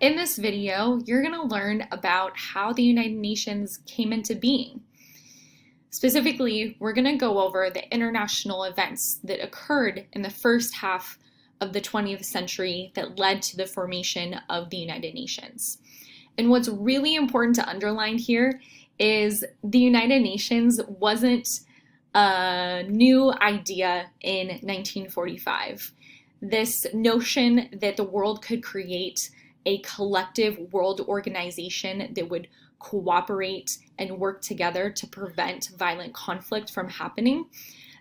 In this video, you're going to learn about how the United Nations came into being. Specifically, we're going to go over the international events that occurred in the first half of the 20th century that led to the formation of the United Nations. And what's really important to underline here is the United Nations wasn't a new idea in 1945. This notion that the world could create a collective world organization that would cooperate and work together to prevent violent conflict from happening,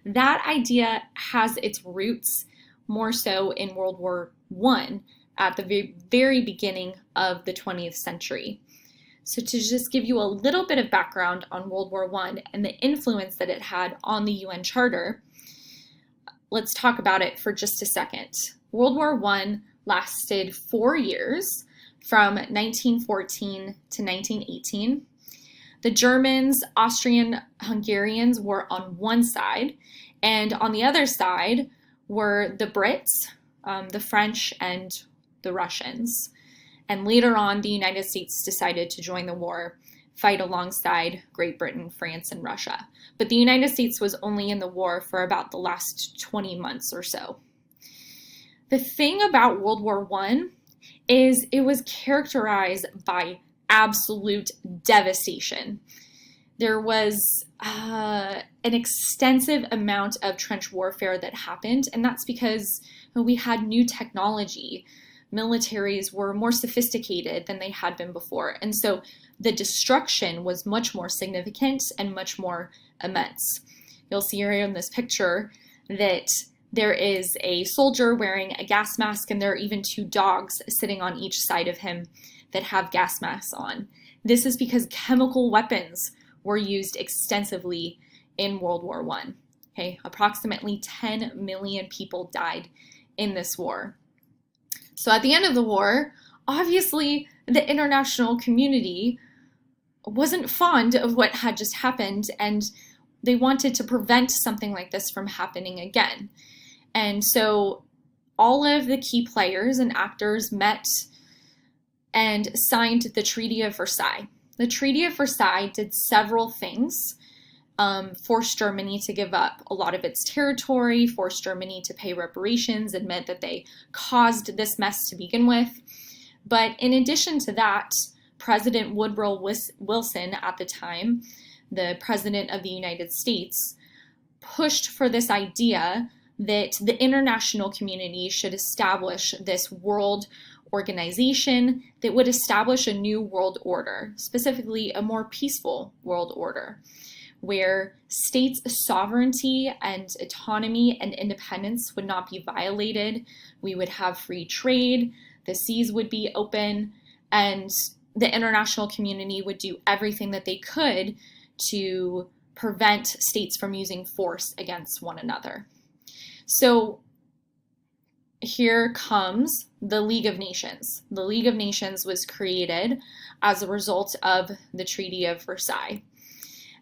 that idea has its roots more so in World War I at the very beginning of the 20th century. So to just give you a little bit of background on World War I and the influence that it had on the UN Charter, let's talk about it for just a second. World War I lasted 4 years, from 1914 to 1918. The Germans, Austrian-Hungarians were on one side, and on the other side were the Brits, the French, and the Russians. And later on, the United States decided to join the war, fight alongside Great Britain, France, and Russia. But the United States was only in the war for about the last 20 months or so. The thing about World War I is it was characterized by absolute devastation. There was an extensive amount of trench warfare that happened, and that's because we had new technology. Militaries were more sophisticated than they had been before, and so the destruction was much more significant and much more immense. You'll see here in this picture that there is a soldier wearing a gas mask, and there are even two dogs sitting on each side of him that have gas masks on. This is because chemical weapons were used extensively in World War I. Okay, approximately 10 million people died in this war. So at the end of the war, obviously the international community wasn't fond of what had just happened, and they wanted to prevent something like this from happening again. And so all of the key players and actors met and signed the Treaty of Versailles. The Treaty of Versailles did several things. Forced Germany to give up a lot of its territory, forced Germany to pay reparations, admit that they caused this mess to begin with. But in addition to that, President Woodrow Wilson at the time, the President of the United States, pushed for this idea that the international community should establish this world organization that would establish a new world order, specifically a more peaceful world order, where states' sovereignty and autonomy and independence would not be violated. We would have free trade, the seas would be open, and the international community would do everything that they could to prevent states from using force against one another. So here comes the League of Nations. The League of Nations was created as a result of the Treaty of Versailles.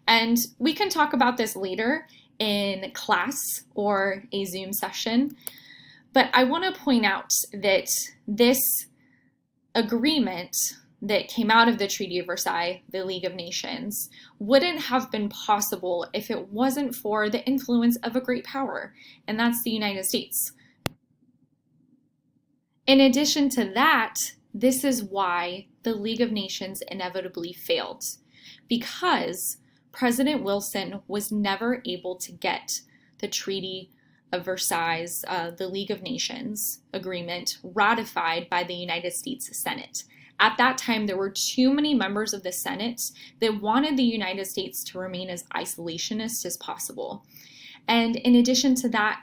And we can talk about this later in class or a Zoom session, but I want to point out that this agreement that came out of the Treaty of Versailles, the League of Nations, wouldn't have been possible if it wasn't for the influence of a great power, and that's the United States. In addition to that, this is why the League of Nations inevitably failed, because President Wilson was never able to get the Treaty of Versailles, the League of Nations agreement, ratified by the United States Senate. At that time, there were too many members of the Senate that wanted the United States to remain as isolationist as possible. And in addition to that,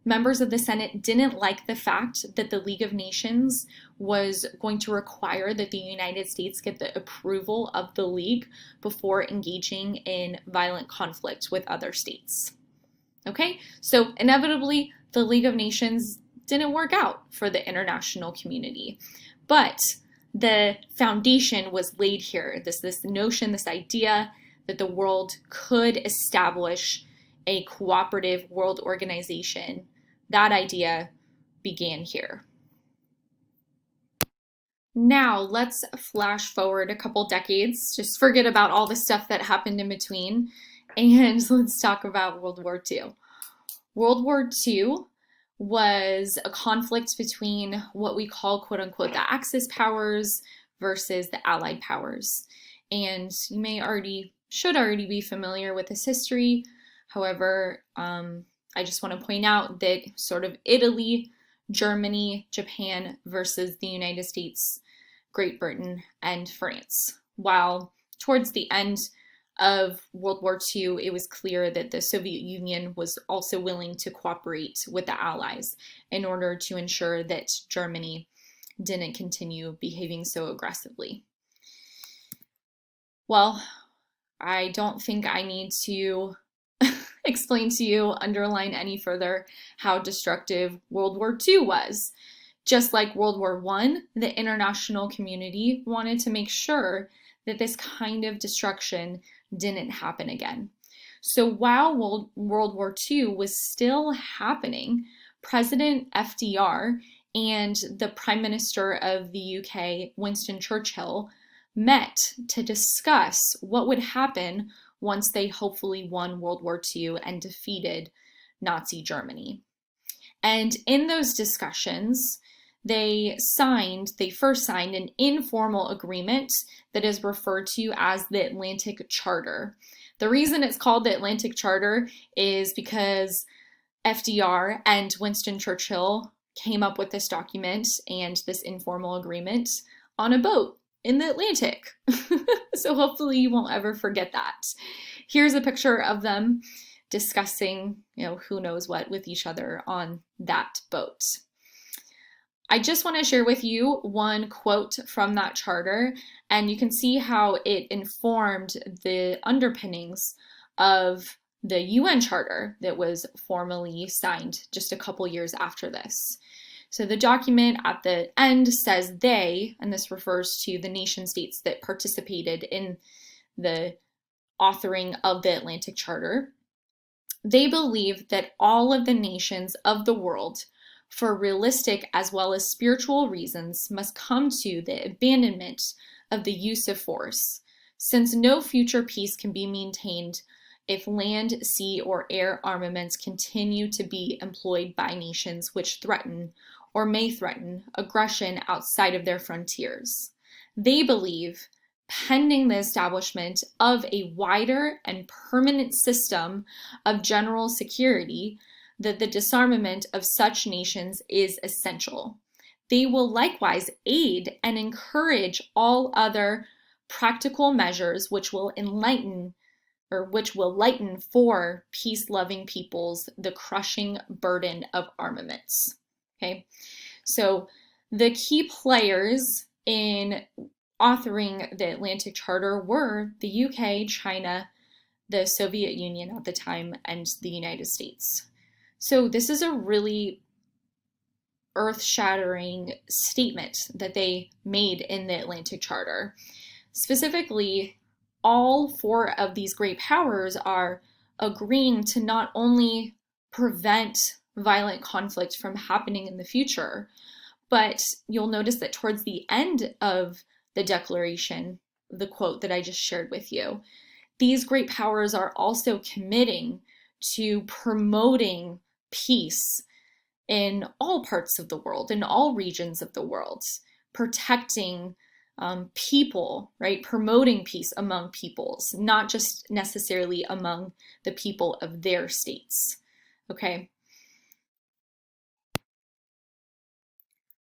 members of the Senate didn't like the fact that the League of Nations was going to require that the United States get the approval of the League before engaging in violent conflict with other states. Okay, so inevitably, the League of Nations didn't work out for the international community. But the foundation was laid here, this notion, this idea that the world could establish a cooperative world organization. That idea began here. Now let's flash forward a couple decades, just forget about all the stuff that happened in between, and let's talk about World War II. World War II was a conflict between what we call, quote unquote, the Axis powers versus the Allied powers. And you should already be familiar with this history. However, I just want to point out that sort of Italy, Germany, Japan versus the United States, Great Britain, and France. While towards the end of World War II, it was clear that the Soviet Union was also willing to cooperate with the Allies in order to ensure that Germany didn't continue behaving so aggressively. Well, I don't think I need to explain to you, underline any further how destructive World War II was. Just like World War I, the international community wanted to make sure that this kind of destruction didn't happen again. So while World War II was still happening, President FDR and the Prime Minister of the UK, Winston Churchill, met to discuss what would happen once they hopefully won World War II and defeated Nazi Germany. And in those discussions, they first signed an informal agreement that is referred to as the Atlantic Charter. The reason it's called the Atlantic Charter is because FDR and Winston Churchill came up with this document and this informal agreement on a boat in the Atlantic. So hopefully you won't ever forget that. Here's a picture of them discussing, who knows what with each other on that boat. I just want to share with you one quote from that charter, and you can see how it informed the underpinnings of the UN Charter that was formally signed just a couple years after this. So the document at the end says they, and this refers to the nation states that participated in the authoring of the Atlantic Charter, they believe that all of the nations of the world, for realistic as well as spiritual reasons, must come to the abandonment of the use of force, since no future peace can be maintained if land, sea, or air armaments continue to be employed by nations which threaten or may threaten aggression outside of their frontiers. They believe, pending the establishment of a wider and permanent system of general security, that the disarmament of such nations is essential. They will likewise aid and encourage all other practical measures which will lighten for peace-loving peoples the crushing burden of armaments. Okay, so the key players in authoring the Atlantic Charter were the UK, China, the Soviet Union at the time, and the United States. So this is a really earth-shattering statement that they made in the Atlantic Charter. Specifically, all four of these great powers are agreeing to not only prevent violent conflict from happening in the future, but you'll notice that towards the end of the declaration, the quote that I just shared with you, these great powers are also committing to promoting peace in all parts of the world, in all regions of the world, protecting people, right? Promoting peace among peoples, not just necessarily among the people of their states, okay?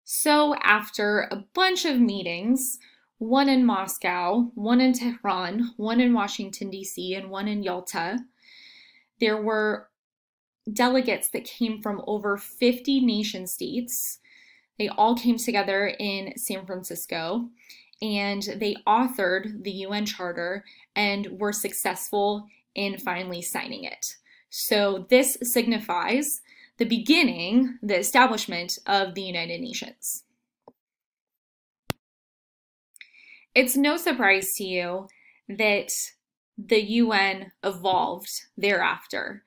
So after a bunch of meetings, one in Moscow, one in Tehran, one in Washington, D.C., and one in Yalta, there were delegates that came from over 50 nation states. They all came together in San Francisco, and they authored the UN Charter and were successful in finally signing it. So this signifies the beginning, the establishment of the United Nations. It's no surprise to you that the UN evolved thereafter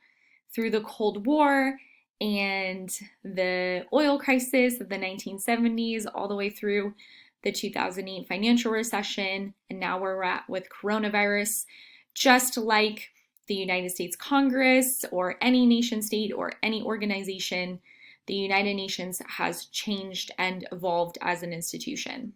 through the Cold War and the oil crisis of the 1970s all the way through the 2008 financial recession, and now where we're at with coronavirus. Just like the United States Congress or any nation state or any organization, the United Nations has changed and evolved as an institution.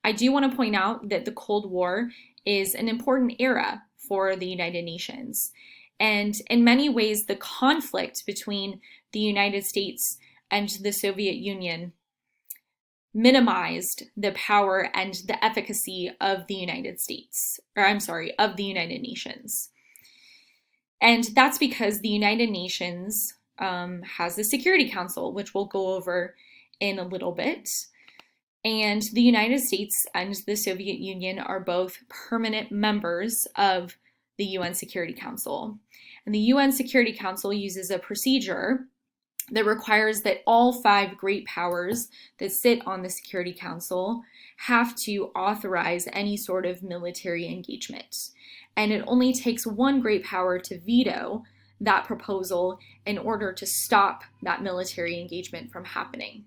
I do want to point out that the Cold War is an important era for the United Nations. And in many ways, the conflict between the United States and the Soviet Union minimized the power and the efficacy of the United Nations. And that's because the United Nations has a Security Council, which we'll go over in a little bit. And the United States and the Soviet Union are both permanent members of the UN Security Council. And the UN Security Council uses a procedure that requires that all 5 great powers that sit on the Security Council have to authorize any sort of military engagement. And it only takes one great power to veto that proposal in order to stop that military engagement from happening.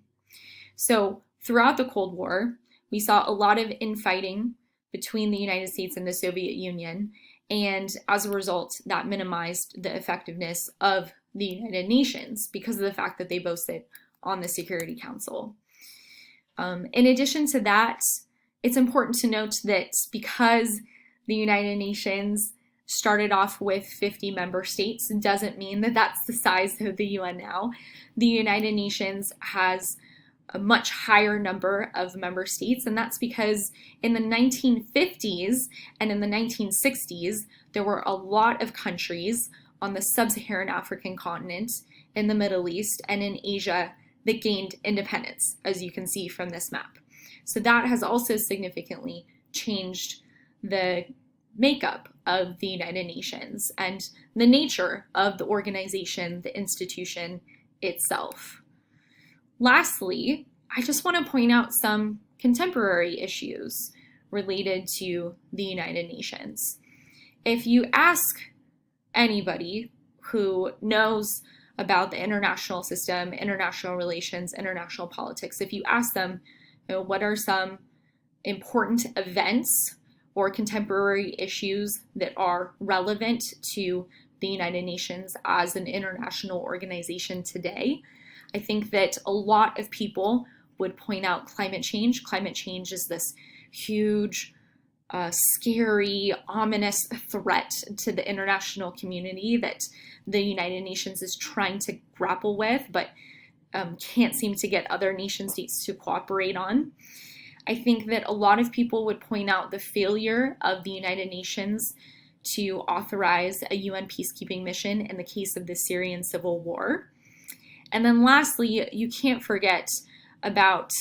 So throughout the Cold War, we saw a lot of infighting between the United States and the Soviet Union, and as a result, that minimized the effectiveness of the United Nations because of the fact that they both sit on the Security Council. In addition to that, it's important to note that because the United Nations started off with 50 member states, doesn't mean that that's the size of the UN now. The United Nations has a much higher number of member states, and that's because in the 1950s and in the 1960s, there were a lot of countries on the sub-Saharan African continent, in the Middle East, and in Asia that gained independence, as you can see from this map. So that has also significantly changed the makeup of the United Nations and the nature of the organization, the institution itself. Lastly, I just want to point out some contemporary issues related to the United Nations. If you ask anybody who knows about the international system, international relations, international politics, if you ask them, what are some important events or contemporary issues that are relevant to the United Nations as an international organization today, I think that a lot of people would point out climate change. Climate change is this huge, scary, ominous threat to the international community that the United Nations is trying to grapple with, but can't seem to get other nation states to cooperate on. I think that a lot of people would point out the failure of the United Nations to authorize a UN peacekeeping mission in the case of the Syrian civil war. And then lastly, you can't forget about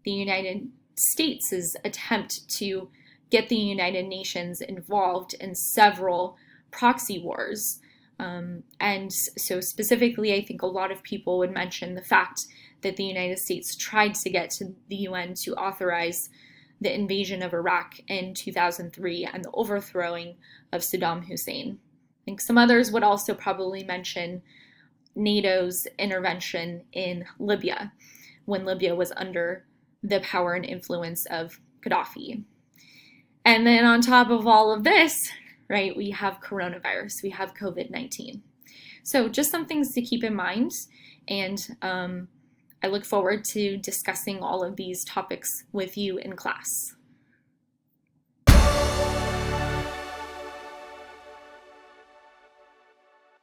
the United States' attempt to get the United Nations involved in several proxy wars. And so specifically, I think a lot of people would mention the fact that the United States tried to get to the UN to authorize the invasion of Iraq in 2003 and the overthrowing of Saddam Hussein. I think some others would also probably mention NATO's intervention in Libya when Libya was under the power and influence of Gaddafi. And then on top of all of this, right, we have coronavirus, we have COVID-19. So just some things to keep in mind, and I look forward to discussing all of these topics with you in class.